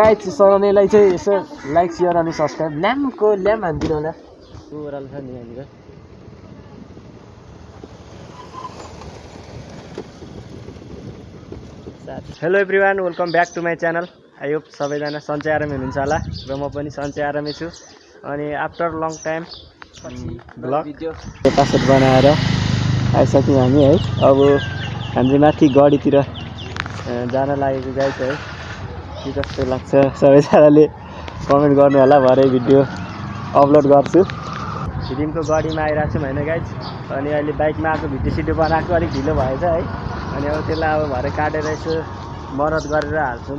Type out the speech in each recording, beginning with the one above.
guys सराउनेलाई चाहिँ यसो लाइक शेयर अनि सब्स्क्राइब ल्यामको ल्याम हान्दिनु होला ओभरअल छ नि यहाँनिर hello everyone welcome back to my channel I hope सबैजना सन्चै आरामै हुनुहुन्छ होला र म पनि सन्चै आरामै छु अनि after long time blog video episode बनाएर आइसक्यौँ हामी है अब हामी माथि गढीतिर जान लागेको गाइस है के कस्तो लाग्छ सबैजनाले कमेन्ट गर्नु होला भरे भिडियो अपलोड गर्छु फिल्मको गढीमा आइरहेको छौँ होइन गाइस अनि अहिले बाइकमा आएको भिडियो सिडियो बनाएको अलिक ढिलो भएछ है अनि अब त्यसलाई अब भरे काटेर यसो मरत गरेर हाल्छौँ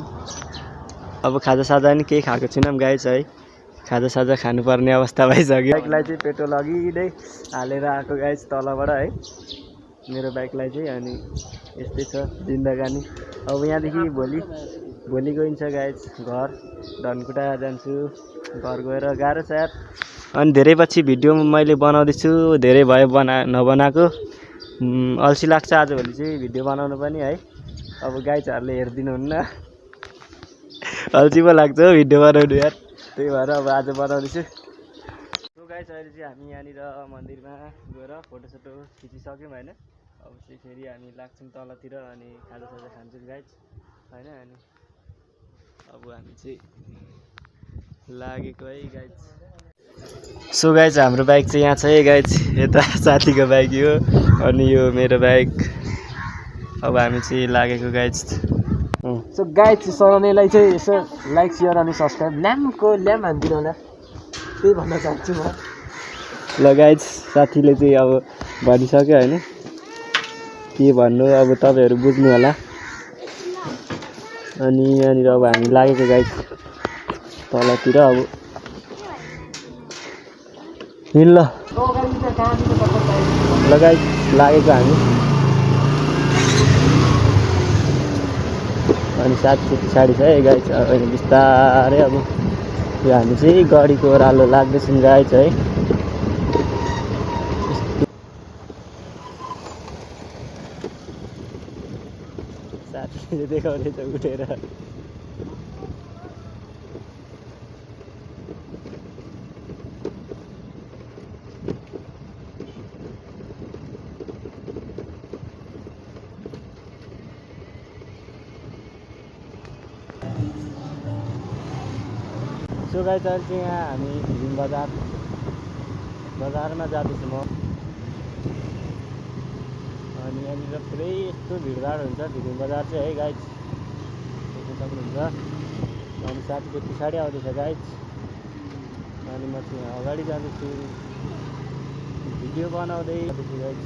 अब खाजासाजा नि केही खाएको छैनौँ गाइस है खाजासाजा खानुपर्ने अवस्था भइसक्यो बाइकलाई चाहिँ पेट्रोल अघि नै हालेर आएको गाइस तलबाट है मेरो बाइकलाई चाहिँ अनि यस्तै छ जिन्दगानी अब यहाँदेखि भोलि गइन्छ गाइस घर धनकुटा जान्छु घर गएर गाह्रो छ यार अनि धेरै पछि भिडियो मैले बनाउँदैछु धेरै भयो नबनाएको अल्छी लाग्छ आजभोलि चाहिँ भिडियो बनाउनु पनि है अब गाइजहरूले हेरिदिनुहुन्न अल्छी पो लाग्छ हो भिडियो बनाउनु यार त्यही भएर अब आज बनाउँदैछु सो गाइज अहिले चाहिँ हामी यहाँनिर मन्दिरमा गएर फोटोसोटो खिचिसक्यौँ होइन अब चाहिँ फेरि हामी लाग्छौँ तलतिर अनि खाजासाजा खान्छौँ गाइज होइन अनि अब हामी चाहिँ लागेको है गाइज सो गाइज हाम्रो बाइक चाहिँ यहाँ छ है गाइज यता साथीको बाइक हो अनि यो मेरो बाइक अब हामी चाहिँ लागेको गाइज सो गाइज सराउनेलाई चाहिँ यसो लाइक शेयर अनि सब्सक्राइब ल्यामको ल्याम हान्दिनु होला त्यही भन्न चाहन्छु म ल गाइज साथीले चाहिँ अब भनिसक्यो होइन के भन्नु अब तपाईँहरू बुझ्नु होला अनि यहाँनिर अब हामी लागेको गाइज तलतिर अब हिँड्ल ल गाइज लागेको हामी अनि साथी पछाडि छ है गाइज अनि बिस्तारै अब यो हामी चाहिँ गाडीको ओह्रालो लाग्दैछौँ गाइज है साथीले देखाउँदैछ उठेर सो गाइस अहिले चाहिँ यहाँ हामी फिल्म बजारमा जाँदैछु म अनि यहाँनिर पुरै यस्तो भिडभाड हुन्छ फिल्म बजार चाहिँ है गाइस देख्न सक्नुहुन्छ अनि साथीको पछाडि आउँदैछ गाइस अनि म चाहिँ यहाँ अगाडि जाँदैछु भिडियो बनाउँदै जाँदैछु गाइस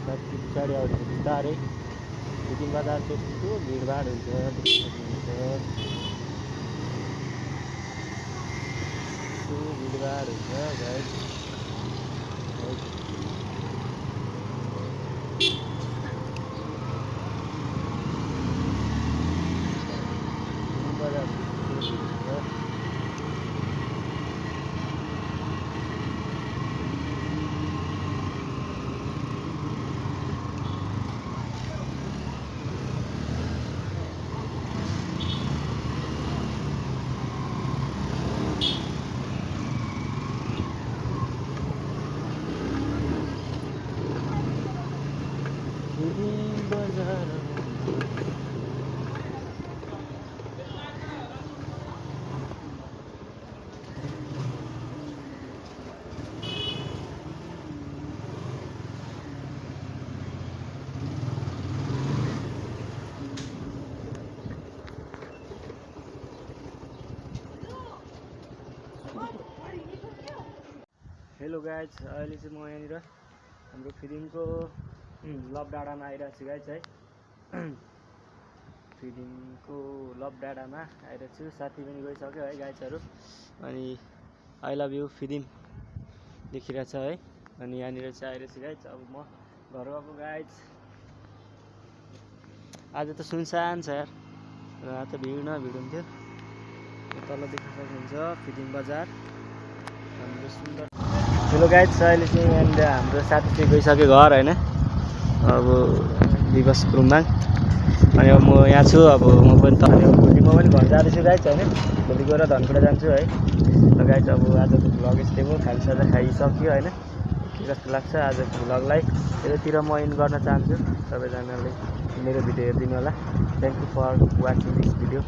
साथीको पछाडि आउँदैछ बिस्तारै फिल्म बजार चाहिँ यस्तो भिडभाड हुन्छ देख्न सक्नुहुन्छ भिडभाड हुन्छ गाइस हेलो गाइज अहिले चाहिँ म यहाँनिर हाम्रो फिल्मको लभ डाँडामा आइरहेको छु गाइज है फिल्मको लभ डाँडामा आइरहेको छु साथी पनि गइसक्यो है गाइजहरू अनि आई लभ यु फिल्म देखिरहेछ है अनि यहाँनिर चाहिँ आइरहेको छु गाइज अब म घर गएको गाइज आज त सुनसान छ यार त भिड हुन्थ्यो तल देख्न सक्नुहुन्छ फिल्म बजार हाम्रो सुन्दर हेलो गाइज अहिले चाहिँ यहाँनिर हाम्रो साथी चाहिँ गइसक्यो घर होइन अब दिवस गुरुङमा अनि अब म यहाँ छु अब म पनि त अनि भोलि म पनि घर जाँदैछु गाइज होइन भोलि गएर धनकुटा जान्छु है ल गाइज अब आजको भ्लग यस्तै भयो खालिसाजा खाइसक्यो होइन के कस्तो लाग्छ आजको भ्लगलाई यतातिर म इन गर्न चाहन्छु सबैजनाले मेरो भिडियो हेरिदिनु होला thank you for watching this video